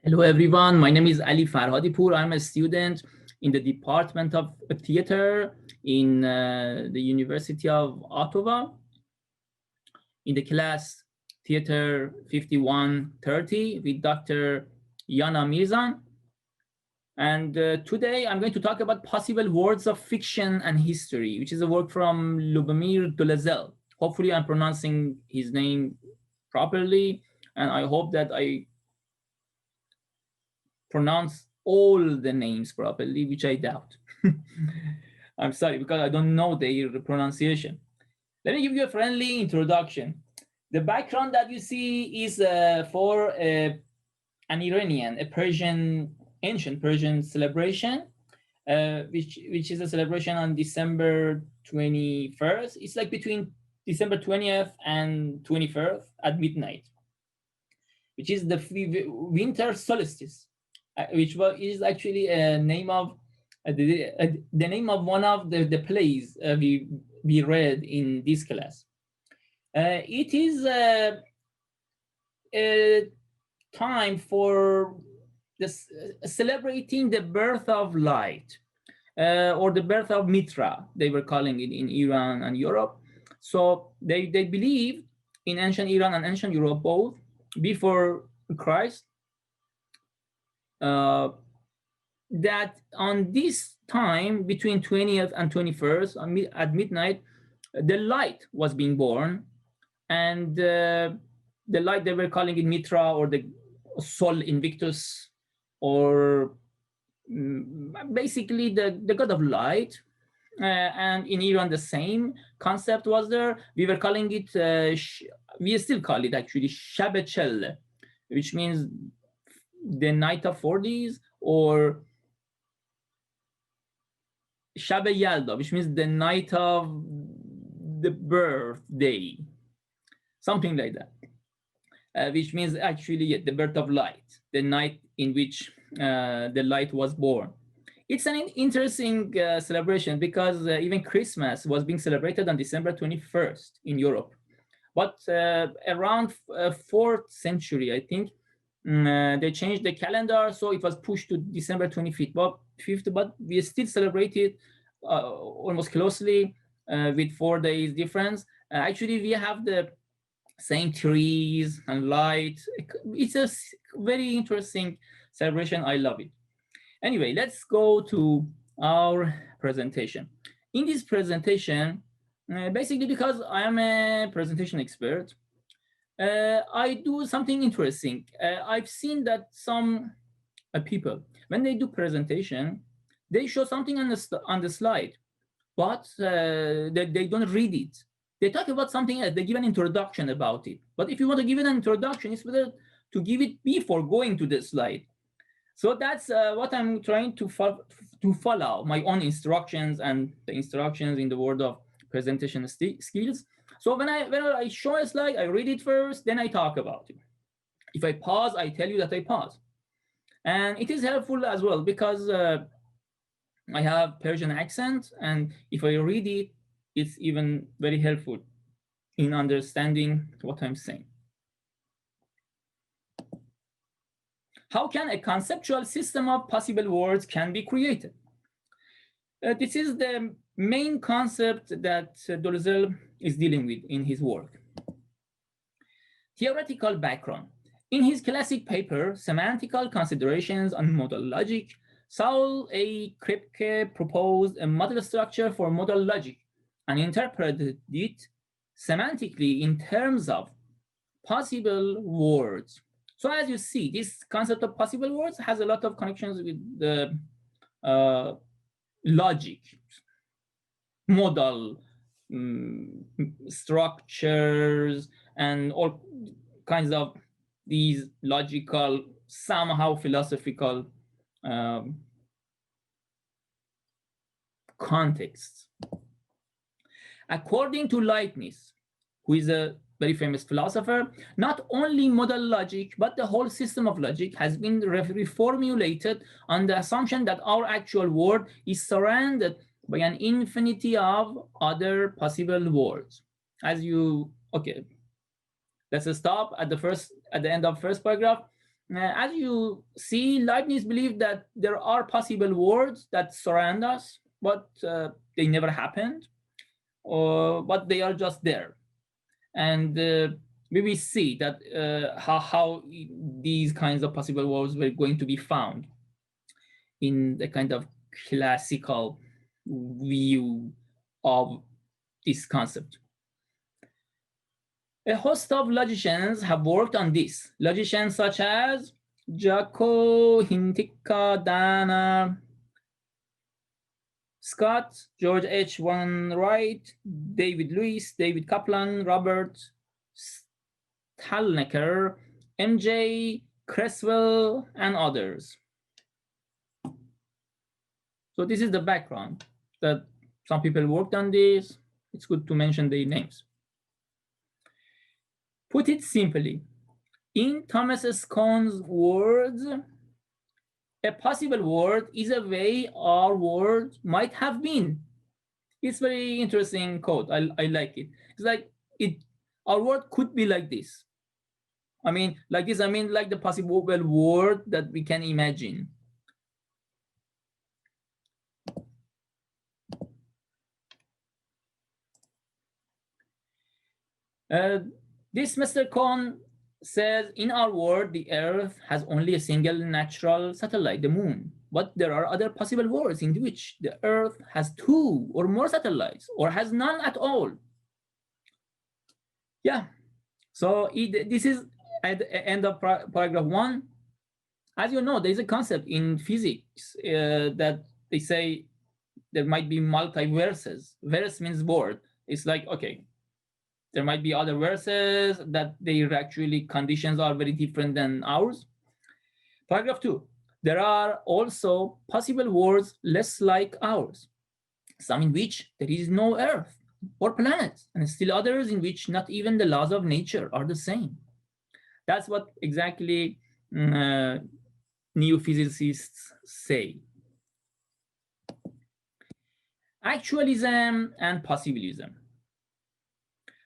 Hello, everyone. My name is Ali Farhadipour. I'm a student in the Department of Theater in the University of Ottawa in the class Theater 5130 with Dr. Yana Mirzan. And today I'm going to talk about possible words of fiction and history, which is a work from Lubomir Dolezel. Hopefully I'm pronouncing his name properly, and I hope that I pronounce all the names properly, which I doubt. I'm sorry, because I don't know their pronunciation. Let me give you a friendly introduction. The background that you see is for an Iranian, a Persian, ancient Persian celebration, which is a celebration on December 21st. It's like between December 20th and 21st at midnight, which is the winter solstice. Which is actually a name of the name of one of the plays we read in this class. It is a time for this, celebrating the birth of light, or the birth of Mitra, they were calling it in Iran and Europe. So they believed in ancient Iran and ancient Europe both before Christ, that on this time between 20th and 21st at midnight, the light was being born, and the light, they were calling it Mitra, or the Sol Invictus, or basically the god of light. And in Iran the same concept was there. We were calling it, we still call it actually Shab Chelle, which means the night of 40s, or Shab Yalda, which means the night of the birthday, something like that, which means actually the birth of light, the night in which the light was born. It's an interesting celebration because even Christmas was being celebrated on December 21st in Europe. But around 4th century, I think, they changed the calendar, so it was pushed to December 25th. But we still celebrate it almost closely with 4 days difference. Actually, we have the same trees and light. It's a very interesting celebration. I love it. Anyway, let's go to our presentation. In this presentation, basically because I am a presentation expert, I do something interesting. I've seen that some people, when they do presentation, they show something on the slide, but they don't read it. They talk about something else. They give an introduction about it. But if you want to give it an introduction, it's better to give it before going to the slide. So that's what I'm trying to follow, my own instructions and the instructions in the world of presentation skills. So when I show a slide, I read it first, then I talk about it. If I pause, I tell you that I pause. And it is helpful as well because I have Persian accent, and if I read it, it's even very helpful in understanding what I'm saying. How can a conceptual system of possible words can be created? This is the main concept that Dolezel is dealing with in his work. Theoretical background. In his classic paper, Semantical Considerations on Modal Logic, Saul A. Kripke proposed a model structure for modal logic and interpreted it semantically in terms of possible words. So as you see, this concept of possible words has a lot of connections with the logic, modal structures, and all kinds of these logical, somehow philosophical contexts. According to Leibniz, who is a very famous philosopher, not only modal logic, but the whole system of logic has been reformulated on the assumption that our actual world is surrounded by an infinity of other possible words. As you, okay, let's stop at the end of first paragraph. As you see, Leibniz believed that there are possible worlds that surround us, but they never happened, but they are just there. And we will see that how these kinds of possible worlds were going to be found in the kind of classical view of this concept. A host of logicians have worked on this. Logicians such as Jaco, Hintikka, Dana, Scott, George H. Wainwright, David Lewis, David Kaplan, Robert Stalnaker, M.J. Creswell, and others. So this is the background, that some people worked on this. It's good to mention their names. Put it simply, in Thomas Scone's words, a possible world is a way our world might have been. It's very interesting quote. I like it. It's like our world could be like this. I mean, like this, I mean like the possible world that we can imagine. This Mr. Cohn says, in our world, the Earth has only a single natural satellite, the Moon. But there are other possible worlds in which the Earth has two or more satellites, or has none at all. Yeah, so this is at the end of paragraph 1. As you know, there is a concept in physics that they say there might be multiverses. Verse means world. It's like, okay, there might be other verses that their actually conditions are very different than ours. Paragraph 2, there are also possible worlds less like ours, some in which there is no Earth or planets, and still others in which not even the laws of nature are the same. That's what exactly neophysicists say. Actualism and possibilism.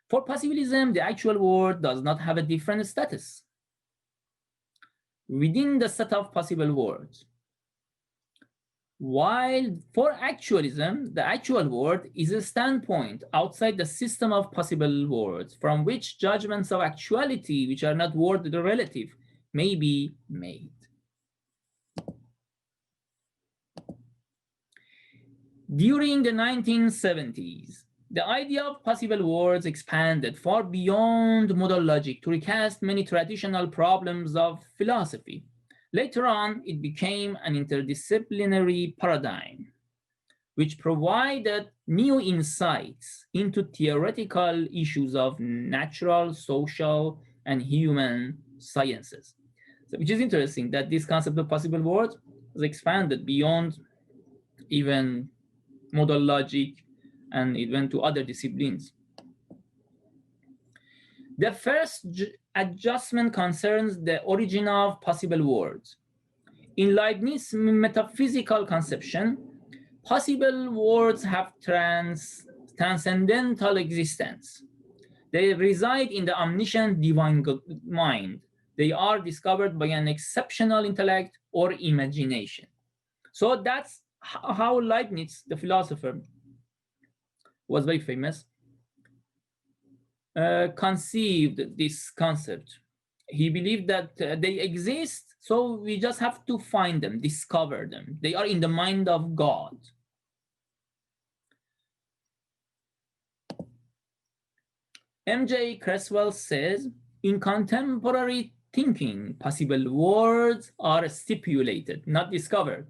For possibilism, the actual world does not have a different status within the set of possible worlds. While for actualism, the actual world is a standpoint outside the system of possible worlds from which judgments of actuality, which are not world relative, may be made. During the 1970s, the idea of possible worlds expanded far beyond modal logic to recast many traditional problems of philosophy. Later on, it became an interdisciplinary paradigm, which provided new insights into theoretical issues of natural, social, and human sciences. So, which is interesting that this concept of possible worlds was expanded beyond even modal logic, and it went to other disciplines. The first adjustment concerns the origin of possible worlds. In Leibniz's metaphysical conception, possible worlds have transcendental existence. They reside in the omniscient divine mind. They are discovered by an exceptional intellect or imagination. So that's how Leibniz, the philosopher, was very famous, conceived this concept. He believed that they exist, so we just have to find them, discover them. They are in the mind of God. M.J. Creswell says, in contemporary thinking, possible worlds are stipulated, not discovered,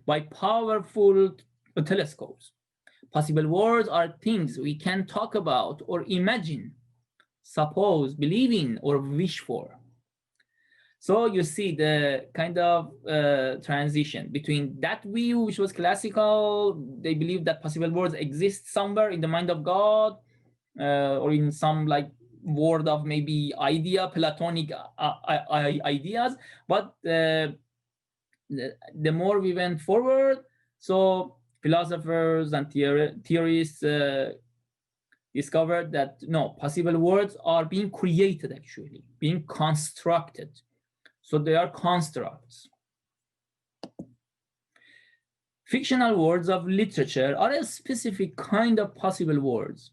by powerful telescopes. Possible worlds are things we can talk about or imagine, suppose, believe in, or wish for. So you see the kind of transition between that view, which was classical. They believe that possible worlds exist somewhere in the mind of God, or in some like world of maybe idea, Platonic ideas. But the more we went forward, so philosophers and theorists discovered that no, possible worlds are being created, actually, being constructed. So they are constructs. Fictional words of literature are a specific kind of possible words.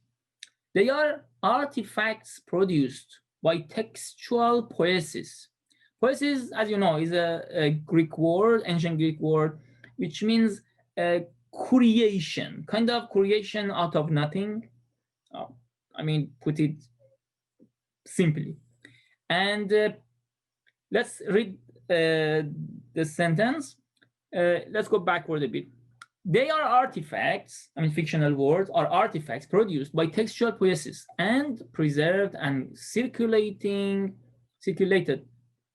They are artifacts produced by textual poiesis. Poiesis, as you know, is a Greek word, ancient Greek word, which means creation, kind of creation out of nothing. I mean, put it simply. And let's read the sentence. Let's go backward a bit. They are artifacts, I mean, fictional words are artifacts produced by textual poiesis and preserved and circulated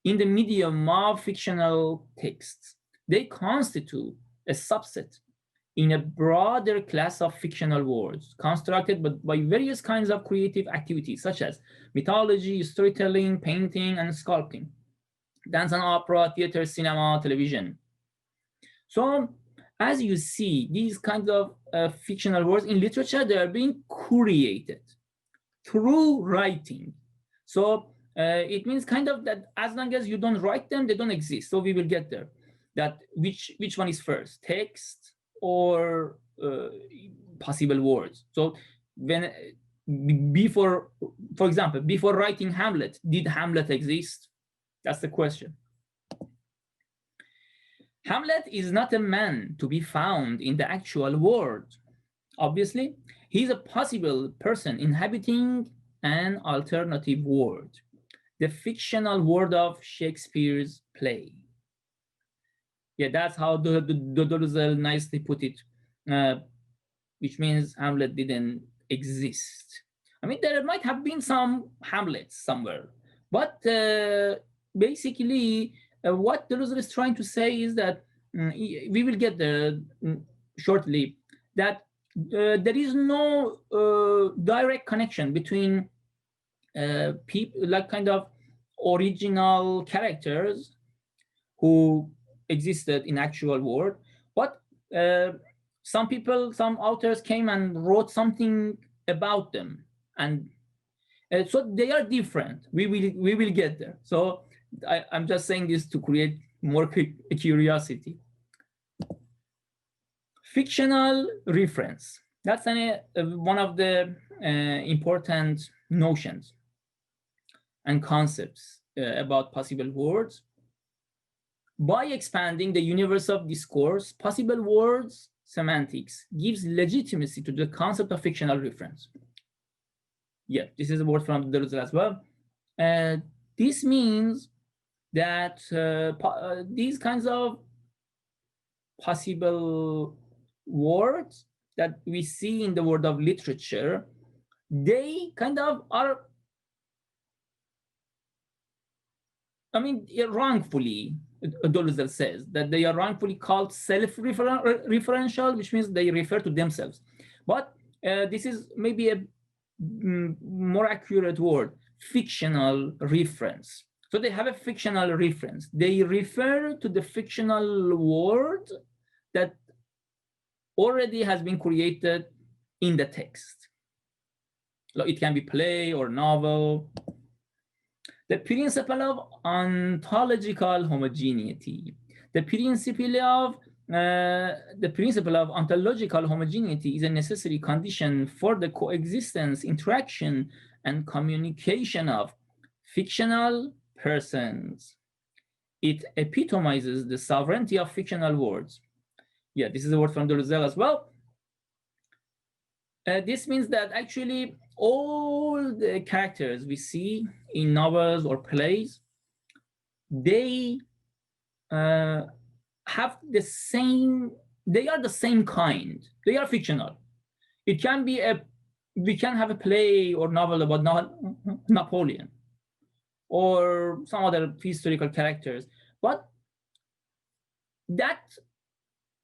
in the medium of fictional texts. They constitute a subset in a broader class of fictional words constructed by various kinds of creative activities, such as mythology, storytelling, painting, and sculpting, dance and opera, theater, cinema, television. So, as you see, these kinds of fictional words in literature, they are being created through writing. So it means kind of that as long as you don't write them, they don't exist. So we will get there. That which one is first, text or possible words? So when before, for example, before writing Hamlet, did Hamlet exist? That's the question. Hamlet is not a man to be found in the actual world. Obviously, he is a possible person inhabiting an alternative world, the fictional world of Shakespeare's play. Yeah, that's how Dolezel nicely put it, which means Hamlet didn't exist. I mean, there might have been some Hamlets somewhere, but basically, what Dolezel is trying to say is that we will get there shortly, that there is no direct connection between people, like kind of original characters who existed in actual world, but some people, some authors came and wrote something about them, and so they are different. We will get there. So I'm just saying this to create more curiosity. Fictional reference. That's one of the important notions and concepts about possible words. By expanding the universe of discourse, possible words semantics gives legitimacy to the concept of fictional reference. Yeah, this is a word from Dolezel as well. This means that these kinds of possible words that we see in the world of literature, they kind of are, I mean, wrongfully, Dolezel says that they are wrongfully called self-referential, which means they refer to themselves. But this is maybe a more accurate word, fictional reference. So they have a fictional reference. They refer to the fictional world that already has been created in the text. It can be play or novel. The principle of ontological homogeneity. The principle of ontological homogeneity is a necessary condition for the coexistence, interaction, and communication of fictional persons. It epitomizes the sovereignty of fictional words. Yeah, this is a word from Dolezel as well. This means that actually all the characters we see in novels or plays, they have the same, they are the same kind. They are fictional. It can be we can have a play or novel about Napoleon or some other historical characters, but that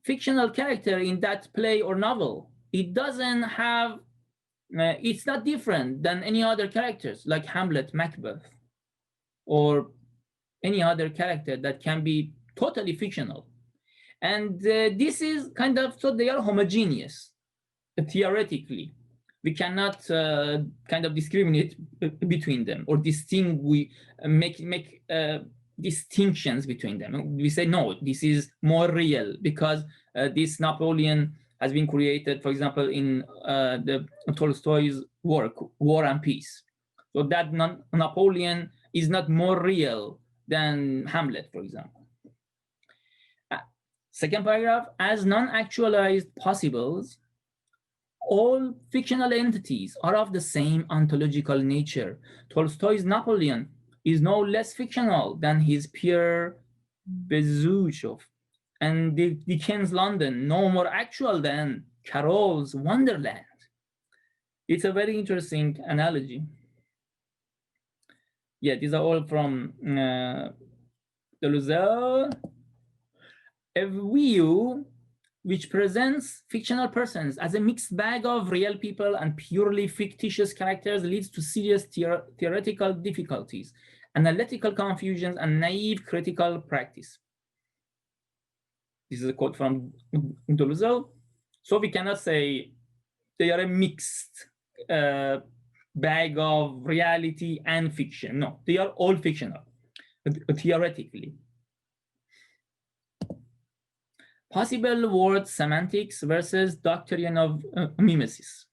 fictional character in that play or novel, it doesn't have, it's not different than any other characters like Hamlet, Macbeth, or any other character that can be totally fictional. And this is kind of, so they are homogeneous, theoretically. We cannot kind of discriminate between them or distinguish, make distinctions between them. We say, no, this is more real because this Napoleon has been created, for example, in the Tolstoy's work, War and Peace. So that Napoleon is not more real than Hamlet, for example. Second paragraph, as non-actualized possibles, all fictional entities are of the same ontological nature. Tolstoy's Napoleon is no less fictional than his peer Bezukhov, and Dickens' London no more actual than Carroll's Wonderland. It's a very interesting analogy. Yeah, these are all from Dolezel. A view which presents fictional persons as a mixed bag of real people and purely fictitious characters leads to serious theoretical difficulties, analytical confusions, and naive critical practice. This is a quote from Dolezel. So we cannot say they are a mixed bag of reality and fiction. No, they are all fictional, theoretically. Possible word semantics versus doctrine of mimesis,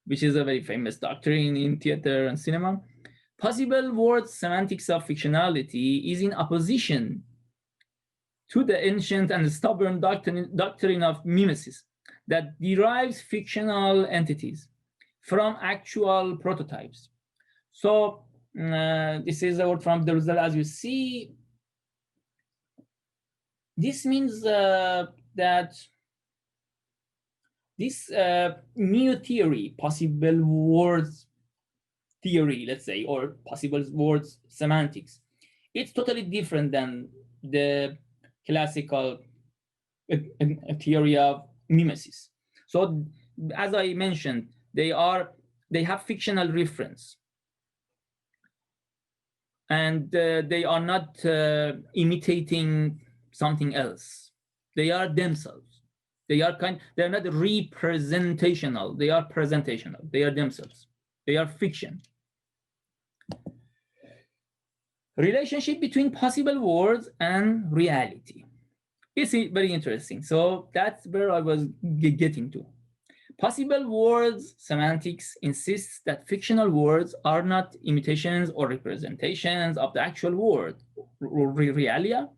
which is a very famous doctrine in theater and cinema. Possible word semantics of fictionality is in opposition to the ancient and stubborn doctrine of mimesis that derives fictional entities from actual prototypes. So this is a word from Dolezel, as you see. This means that this new theory, possible words theory, let's say, or possible words semantics, it's totally different than the classical theory of mimesis. So, as I mentioned, they have fictional reference, and they are not imitating something else. They are themselves. They're not representational. They are presentational. They are themselves. They are fiction. Relationship between possible words and reality. It's very interesting. So that's where I was getting to. Possible words semantics insists that fictional words are not imitations or representations of the actual word, realia,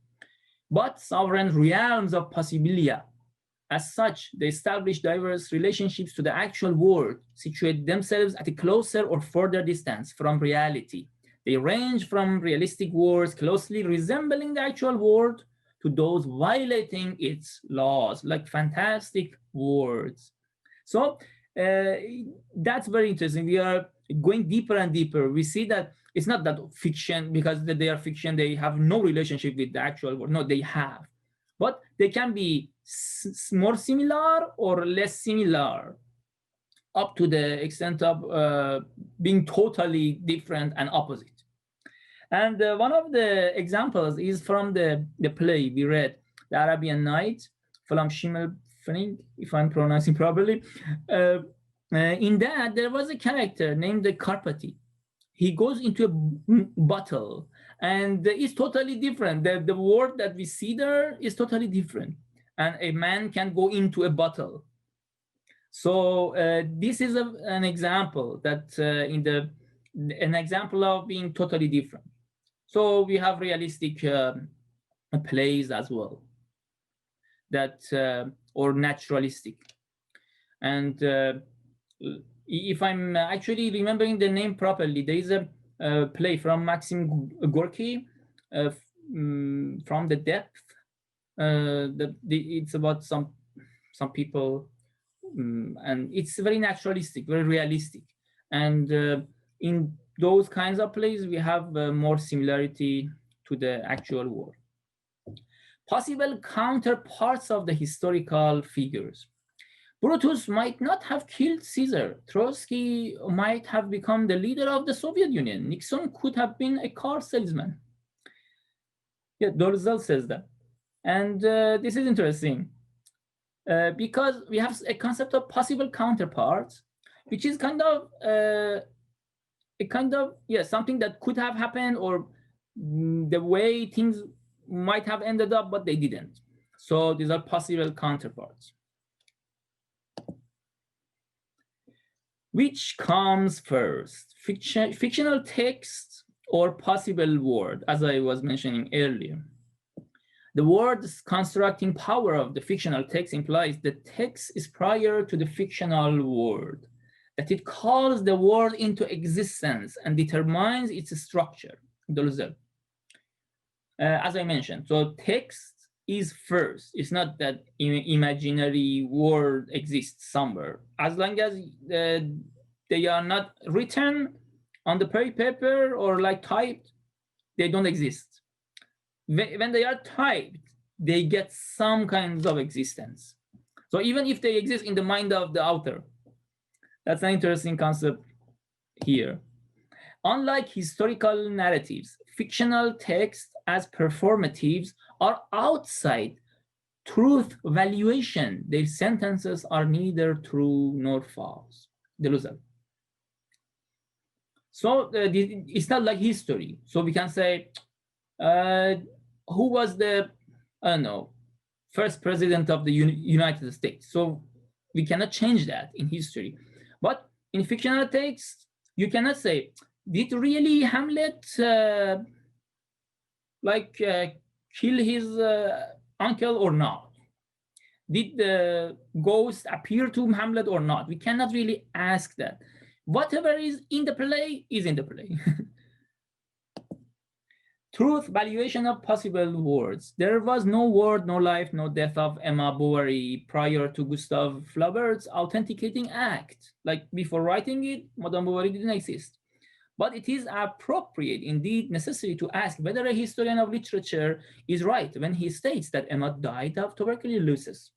but sovereign realms of possibilia. As such, they establish diverse relationships to the actual world, situate themselves at a closer or further distance from reality. They range from realistic words closely resembling the actual world to those violating its laws, like fantastic words. So that's very interesting. We are going deeper and deeper. We see that it's not that fiction, because they are fiction, they have no relationship with the actual world. No, they have. But they can be more similar or less similar, up to the extent of being totally different and opposite. And one of the examples is from the play we read, The Arabian Night, from Schimmel, if I'm pronouncing properly. In that, there was a character named the Karpati. He goes into a bottle, and it's totally different. The word that we see there is totally different. And a man can go into a bottle. So this is an example that an example of being totally different. So we have realistic plays as well, that or naturalistic. And if I'm actually remembering the name properly, there is a play from Maxim Gorky, From the Depth. It's about some people, and it's very naturalistic, very realistic. And in those kinds of plays, we have more similarity to the actual world. Possible counterparts of the historical figures. Brutus might not have killed Caesar. Trotsky might have become the leader of the Soviet Union. Nixon could have been a car salesman. Yeah, Dolezel says that. And this is interesting because we have a concept of possible counterparts, which is kind of something that could have happened or the way things might have ended up, but they didn't. So these are possible counterparts. Which comes first, fictional text or possible word, as I was mentioning earlier? The word's constructing power of the fictional text implies the text is prior to the fictional word, that it calls the word into existence and determines its structure. Dolezel. As I mentioned, so text is first. It's not that imaginary word exists somewhere. As long as they are not written on the paper or like typed, they don't exist. When they are typed, they get some kinds of existence. So even if they exist in the mind of the author, that's an interesting concept here. Unlike historical narratives, fictional texts as performatives are outside truth valuation. Their sentences are neither true nor false. Dolezel. So it's not like history. So we can say, who was the, I don't know, first president of the United States? So we cannot change that in history. But in fictional texts, you cannot say, did really Hamlet kill his uncle or not? Did the ghost appear to Hamlet or not? We cannot really ask that. Whatever is in the play is in the play. Truth valuation of possible words. There was no word, no life, no death of Emma Bovary prior to Gustave Flaubert's authenticating act. Like before writing it, Madame Bovary didn't exist. But it is appropriate, indeed necessary, to ask whether a historian of literature is right when he states that Emma died of tuberculosis.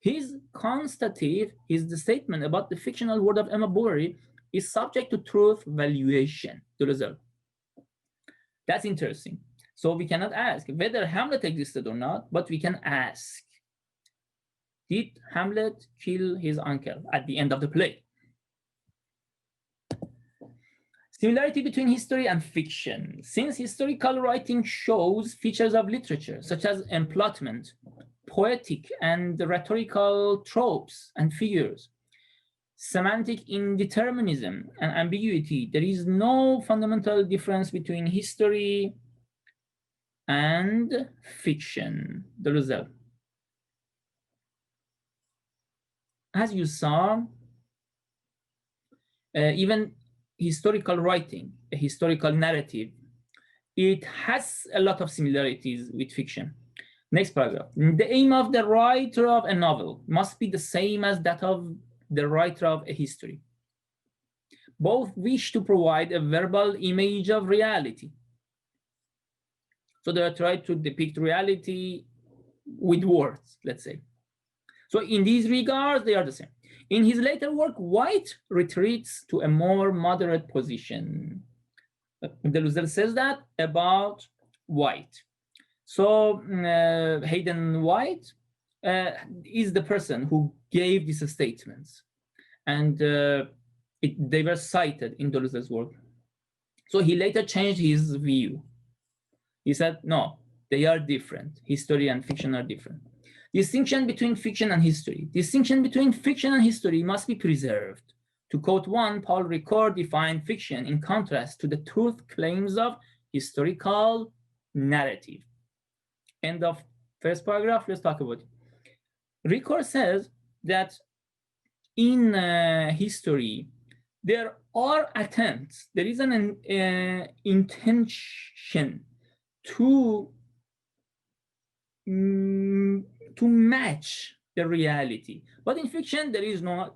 His constative, the statement about the fictional word of Emma Bovary is subject to truth valuation. Dolezel. That's interesting. So we cannot ask whether Hamlet existed or not, but we can ask, did Hamlet kill his uncle at the end of the play? Similarity between history and fiction. Since historical writing shows features of literature, such as emplotment, poetic and rhetorical tropes and figures, semantic indeterminism and ambiguity, there is no fundamental difference between history and fiction. The result. As you saw, even historical writing, a historical narrative, it has a lot of similarities with fiction. Next paragraph. The aim of the writer of a novel must be the same as that of the writer of a history. Both wish to provide a verbal image of reality. So they are trying to depict reality with words, let's say. So in these regards, they are the same. In his later work, White retreats to a more moderate position. Dolezel says that about White. So Hayden White is the person who gave these statements, and they were cited in Dolezel's work. So he later changed his view. He said, no, they are different. History and fiction are different. Distinction between fiction and history. Distinction between fiction and history must be preserved. To quote one, Paul Ricoeur defined fiction in contrast to the truth claims of historical narrative. End of first paragraph. Let's talk about it. Ricoeur says that in history, there are attempts, there is an intention to match the reality. But in fiction, there is no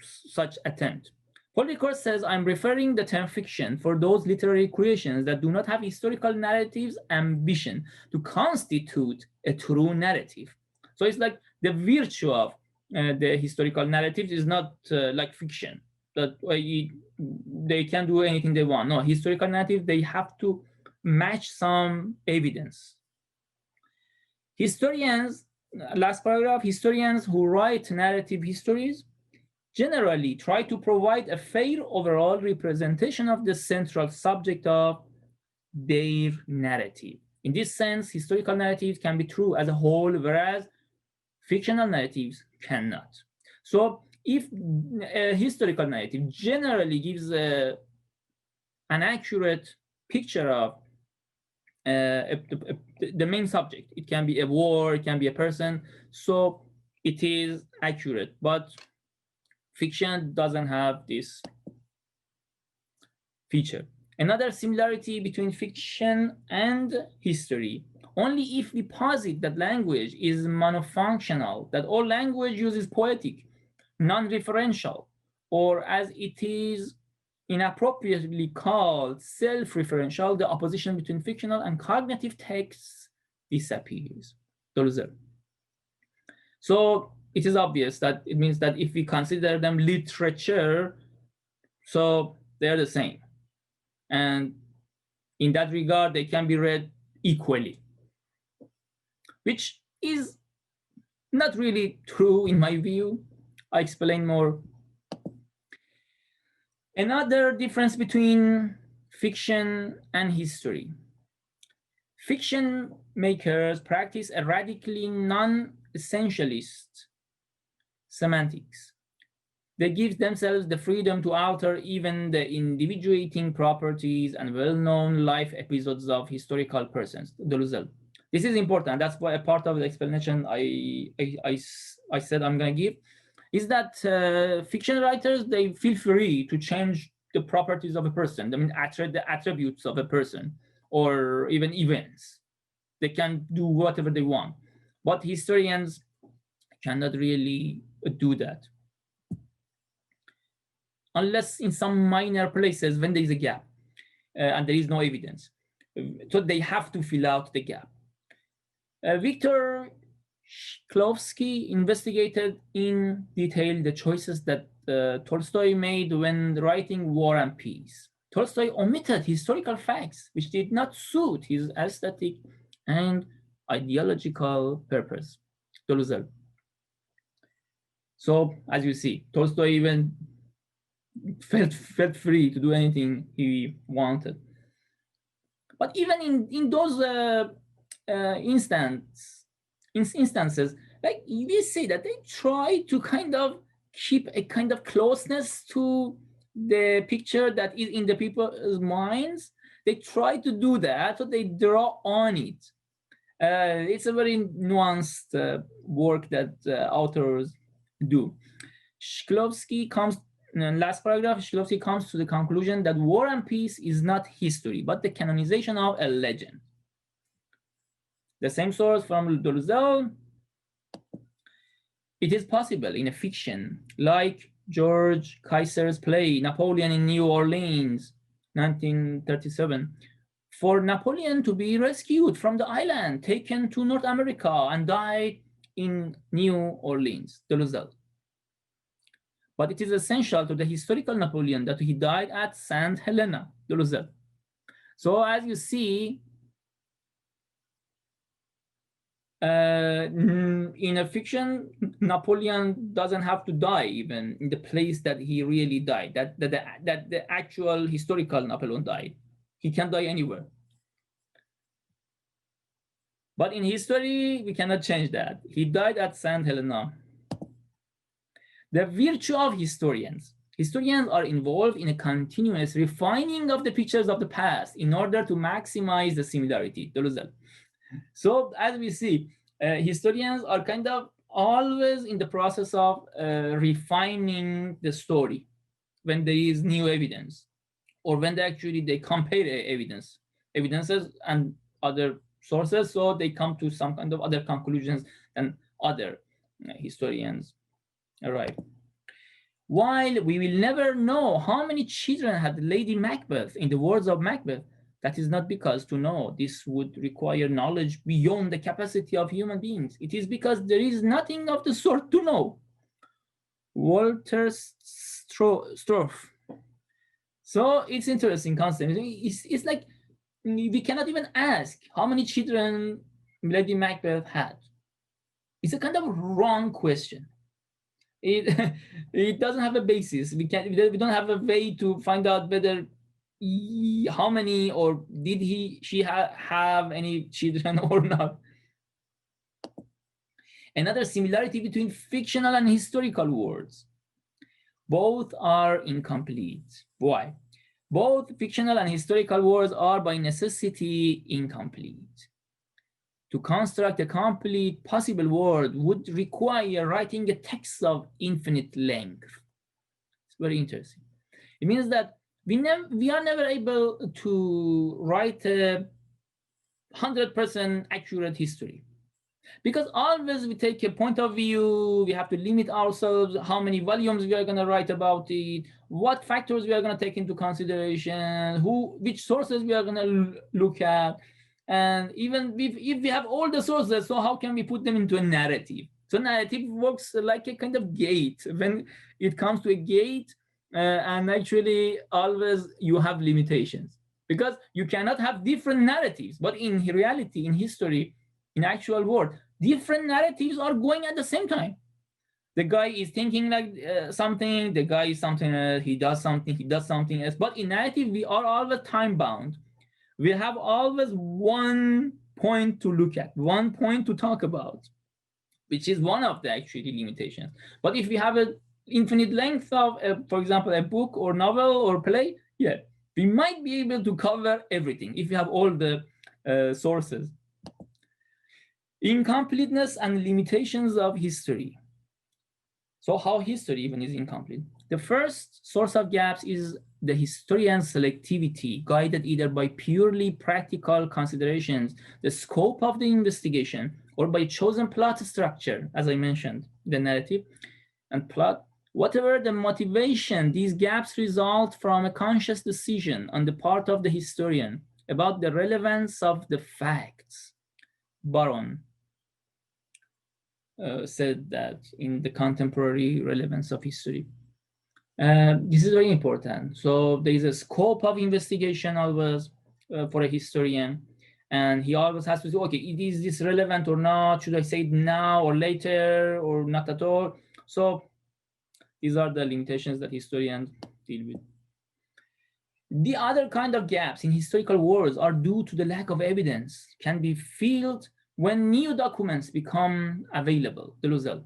such attempt. Paul Ricoeur says, I'm referring the term fiction for those literary creations that do not have historical narrative's ambition to constitute a true narrative. So it's like the virtue of the historical narrative is not like fiction, that they can do anything they want. No, historical narrative, they have to match some evidence. Historians, last paragraph, historians who write narrative histories generally try to provide a fair overall representation of the central subject of their narrative. In this sense, historical narratives can be true as a whole, whereas fictional narratives cannot. So if a historical narrative generally gives an accurate picture of the main subject, it can be a war, it can be a person, so it is accurate, but fiction doesn't have this feature. Another similarity between fiction and history: only if we posit that language is monofunctional, that all language uses poetic, non-referential, or as it is inappropriately called self-referential, the opposition between fictional and cognitive texts disappears. Dolezel. So it is obvious that it means that if we consider them literature, so they're the same. And in that regard, they can be read equally, which is not really true in my view. I explain more. Another difference between fiction and history. Fiction makers practice a radically non-essentialist semantics. They give themselves the freedom to alter even the individuating properties and well-known life episodes of historical persons. Dolezel. This is important. That's why a part of the explanation I said I'm going to give is that fiction writers, they feel free to change the properties of a person. I mean, the attributes of a person or even events. They can do whatever they want. But historians cannot really do that, unless in some minor places when there is a gap and there is no evidence. So they have to fill out the gap. Victor Shklovsky investigated in detail the choices that Tolstoy made when writing War and Peace. Tolstoy omitted historical facts which did not suit his aesthetic and ideological purpose. Dolezel. So, as you see, Tolstoy even felt free to do anything he wanted. But even in those instances, like we see that they try to kind of keep a kind of closeness to the picture that is in the people's minds. They try to do that, so they draw on it. It's a very nuanced work that authors do. Shklovsky comes, last paragraph, Shklovsky comes to the conclusion that War and Peace is not history, but the canonization of a legend. The same source from Dolezel. It is possible in a fiction like George Kaiser's play Napoleon in New Orleans, 1937, for Napoleon to be rescued from the island, taken to North America, and die in New Orleans. Dolezel. But it is essential to the historical Napoleon that he died at St. Helena. Dolezel. So as you see, in a fiction, Napoleon doesn't have to die even in the place that he really died, that the actual historical Napoleon died. He can die anywhere. But in history, we cannot change that. He died at St. Helena. The virtue of historians. Historians are involved in a continuous refining of the pictures of the past in order to maximize the similarity. Dolezel. So as we see, historians are kind of always in the process of refining the story when there is new evidence, or when they compare evidences and other sources, so they come to some kind of other conclusions than other historians arrive. While we will never know how many children had Lady Macbeth, in the words of Macbeth, that is not because to know this would require knowledge beyond the capacity of human beings. It is because there is nothing of the sort to know. Walter Stroff. So it's interesting concept. It's like we cannot even ask how many children Lady Macbeth had. It's a kind of wrong question. It doesn't have a basis. We don't have a way to find out whether how many, or did she have any children or not. Another similarity between fictional and historical words. Both are incomplete. Why? Both fictional and historical words are by necessity incomplete. To construct a complete possible word would require writing a text of infinite length. It's very interesting. It means that we are never able to write a 100% accurate history, because always we take a point of view. We have to limit ourselves how many volumes we are going to write about it, what factors we are going to take into consideration, which sources we are going to look at. And even if we have all the sources, so how can we put them into a narrative? So narrative works like a kind of gate. When it comes to a gate, and actually always you have limitations, because you cannot have different narratives. But in reality, in history, in actual world, different narratives are going at the same time. The guy is thinking like something, the guy is something else, he does something else. But in narrative, we are always time bound. We have always one point to look at, one point to talk about, which is one of the actually limitations. But if we have an infinite length of, for example, a book or novel or play, yeah, we might be able to cover everything if we have all the sources. Incompleteness and limitations of history. So how history even is incomplete? The first source of gaps is the historian's selectivity, guided either by purely practical considerations, the scope of the investigation, or by chosen plot structure, as I mentioned, the narrative and plot. Whatever the motivation, these gaps result from a conscious decision on the part of the historian about the relevance of the facts. Baron said that in the contemporary relevance of history. This is very important. So there is a scope of investigation always for a historian, and he always has to say, okay, is this relevant or not? Should I say it now or later or not at all? So these are the limitations that historians deal with. The other kind of gaps in historical words are due to the lack of evidence, can be filled when new documents become available. Dolezel.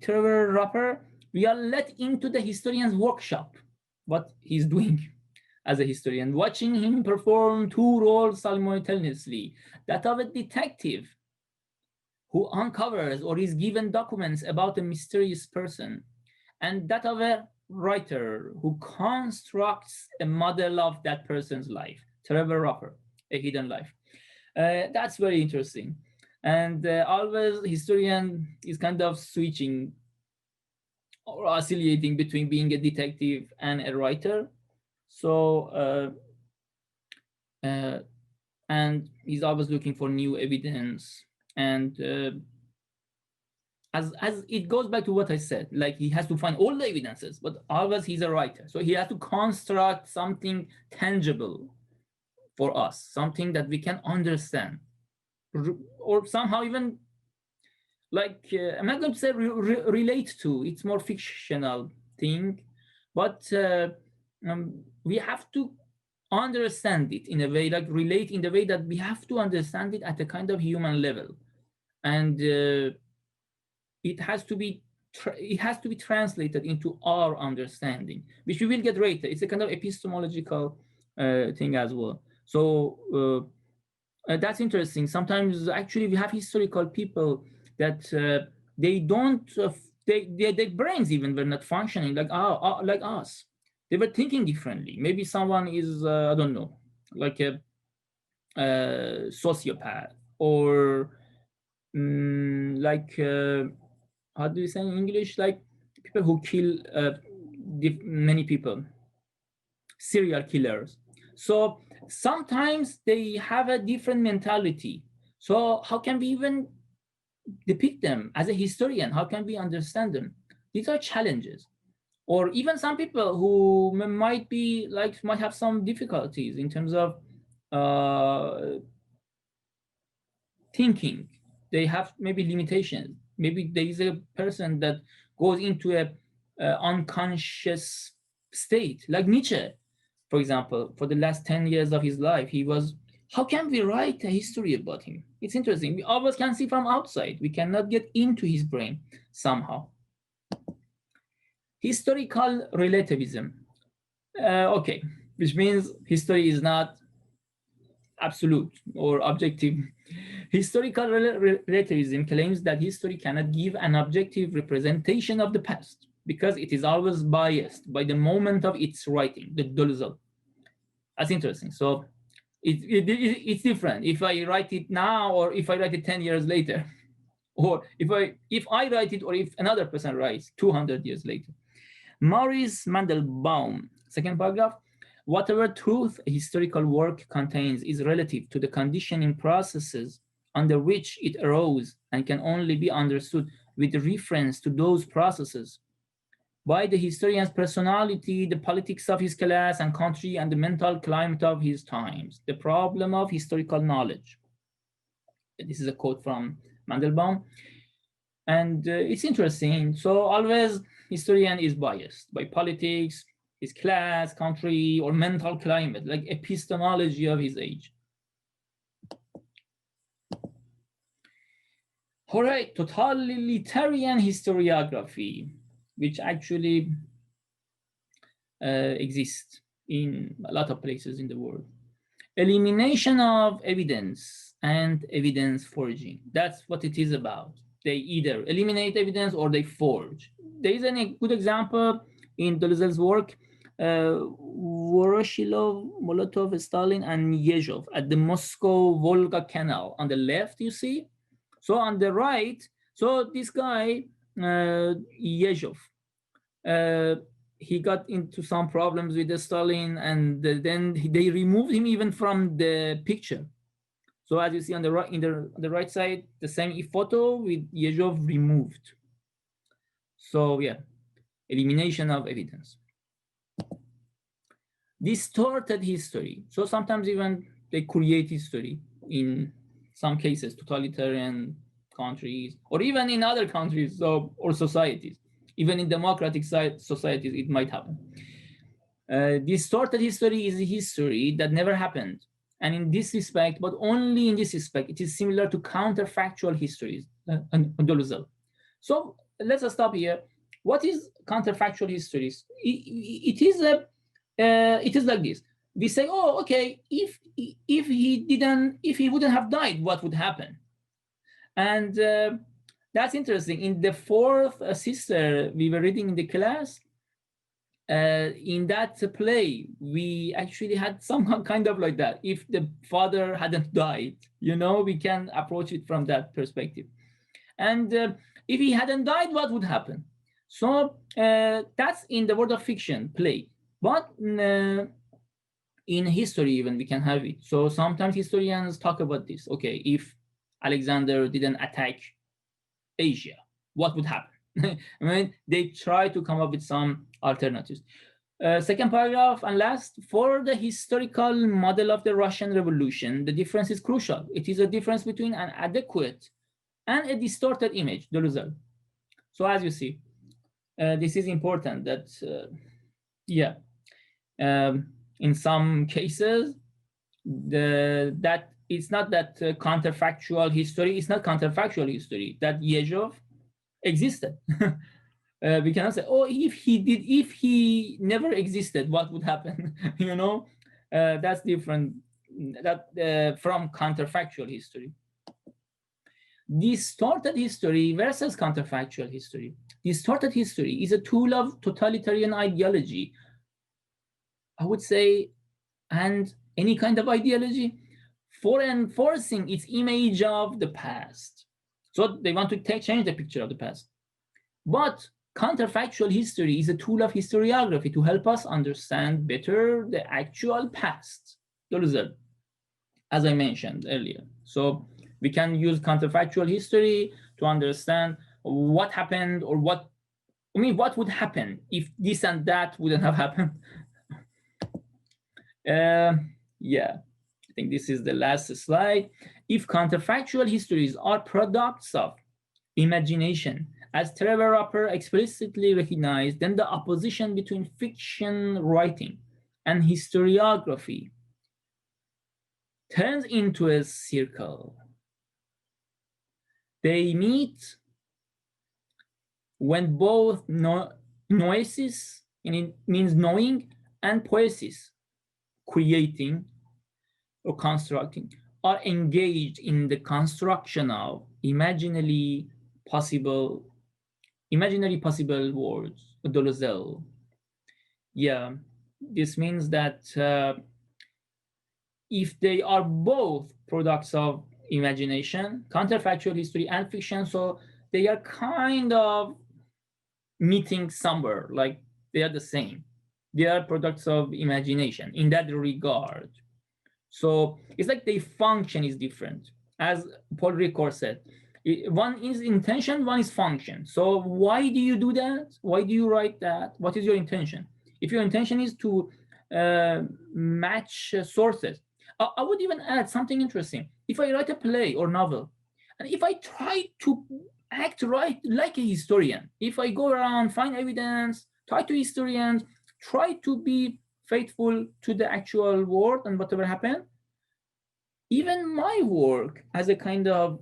Trevor Rapper, we are let into the historian's workshop, what he's doing as a historian, watching him perform two roles simultaneously, that of a detective who uncovers or is given documents about a mysterious person, and that of a writer who constructs a model of that person's life. Trevor Rapper, A Hidden Life. That's very interesting. And always historian is kind of switching or oscillating between being a detective and a writer. So, and he's always looking for new evidence. And as it goes back to what I said, like he has to find all the evidences, but always he's a writer. So he has to construct something tangible for us, something that we can understand, or somehow even like I'm not going to say relate to. It's more fictional thing, but we have to understand it in a way, like relate in the way that we have to understand it at a kind of human level, and it has to be translated into our understanding, which we will get later. It's a kind of epistemological thing as well. So that's interesting. Sometimes actually we have historical people that they don't, their brains even were not functioning like us. They were thinking differently. Maybe someone is, I don't know, like a sociopath, or like, how do you say in English? Like people who kill many people, serial killers. So sometimes they have a different mentality. So how can we even depict them as a historian? How can we understand them? These are challenges. Or even some people who might have some difficulties in terms of thinking. They have maybe limitations. Maybe there is a person that goes into a unconscious state, like Nietzsche, for example. For the last 10 years of his life, he was, how can we write a history about him? It's interesting. We always can see from outside. We cannot get into his brain somehow. Historical relativism. Okay, which means history is not absolute or objective. Historical relativism claims that history cannot give an objective representation of the past because it is always biased by the moment of its writing, the Dolezel. That's interesting. So it's different if I write it now or if I write it 10 years later, or if I write it or if another person writes 200 years later. Maurice Mandelbaum, second paragraph, whatever truth a historical work contains is relative to the conditioning processes under which it arose and can only be understood with reference to those processes by the historian's personality, the politics of his class and country, and the mental climate of his times. The problem of historical knowledge. This is a quote from Mandelbaum. And it's interesting. So always historian is biased by politics, his class, country, or mental climate, like epistemology of his age. All right, totalitarian historiography, which actually exists in a lot of places in the world. Elimination of evidence and evidence forging. That's what it is about. They either eliminate evidence or they forge. There is a good example in Dolezel's work, Voroshilov, Molotov, Stalin, and Yezhov at the Moscow-Volga Canal. On the left, you see. So on the right, so this guy, Yezhov, he got into some problems with the Stalin, and then they removed him even from the picture. So as you see on the right, the right side, the same photo with Yezhov removed. So yeah, elimination of evidence. Distorted history. So sometimes even they create history in some cases, totalitarian countries, or even in other countries or societies. Even in democratic societies, it might happen. Distorted history is a history that never happened. And in this respect, but only in this respect, it is similar to counterfactual histories. So let's stop here. What is counterfactual histories? It is like this. We say, oh, okay, if he wouldn't have died, what would happen? And that's interesting. In the fourth sister we were reading in the class, in that play, we actually had some kind of like that. If the father hadn't died, we can approach it from that perspective. And if he hadn't died, what would happen? So that's in the world of fiction play. But in history, even we can have it. So sometimes historians talk about this. Okay, if Alexander didn't attack Asia, what would happen? I mean, they try to come up with some alternatives. Second paragraph and last, for the historical model of the Russian Revolution, the difference is crucial. It is a difference between an adequate and a distorted image, Dolezel. So as you see, this is important that, in some cases, that it's not that counterfactual history, it's not counterfactual history, that Yezhov existed. We cannot say, oh, if he never existed, what would happen? That's different from counterfactual history. Distorted history versus counterfactual history. Distorted history is a tool of totalitarian ideology, I would say, and any kind of ideology for enforcing its image of the past. So they want to change the picture of the past. But counterfactual history is a tool of historiography to help us understand better the actual past, as I mentioned earlier. So we can use counterfactual history to understand what happened or what would happen if this and that wouldn't have happened. I think this is the last slide. If counterfactual histories are products of imagination As Trevor Roper explicitly recognized, then the opposition between fiction writing and historiography turns into a circle. They meet when both noesis, and it means knowing, and poiesis, creating or constructing, are engaged in the construction of imaginary possible worlds. Dolezel. Yeah, this means that if they are both products of imagination, counterfactual history and fiction, so they are kind of meeting somewhere, like they are the same. They are products of imagination in that regard. So it's like the function is different. As Paul Ricoeur said, one is intention, one is function. So why do you do that? Why do you write that? What is your intention? If your intention is to match sources, I would even add something interesting. If I write a play or novel, and if I try to act right like a historian, if I go around, find evidence, try to historians, try to be faithful to the actual world and whatever happened, even my work as a kind of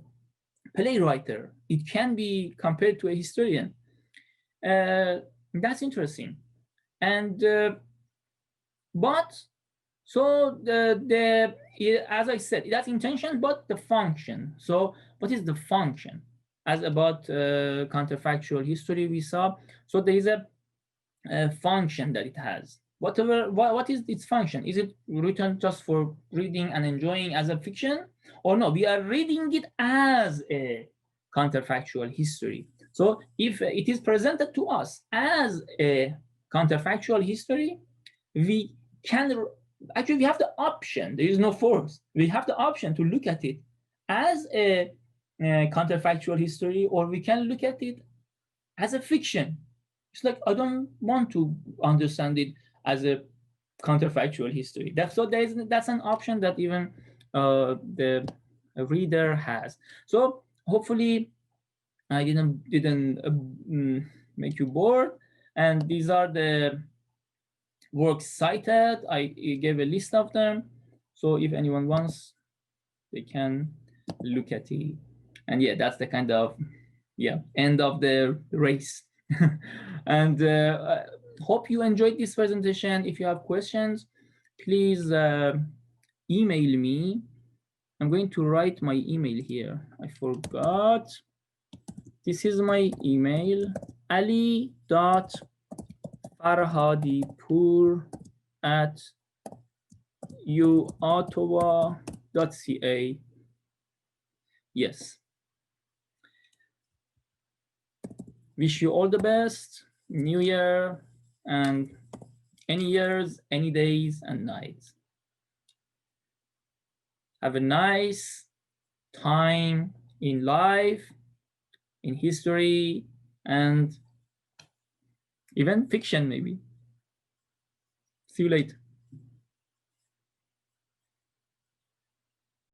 playwright, it can be compared to a historian. That's interesting. And but so as I said, that's intention, but the function. So what is the function? As about counterfactual history, we saw. So there is a function that it has. What is its function? Is it written just for reading and enjoying as a fiction, or no? We are reading it as a counterfactual history. So if it is presented to us as a counterfactual history, we can actually, we have the option. There is no force. We have the option to look at it as a counterfactual history, or we can look at it as a fiction. It's like, I don't want to understand it as a counterfactual history. That's an option that even the reader has. So hopefully I didn't make you bored. And these are the works cited. I gave a list of them. So if anyone wants, they can look at it. And yeah, that's the kind of end of the race. And hope you enjoyed this presentation. If you have questions, please email me. I'm going to write my email here. I forgot. This is my email, ali.farhadipour@uottawa.ca. Yes. Wish you all the best, New Year, and any years, any days and nights. Have a nice time in life, in history, and even fiction maybe. See you later.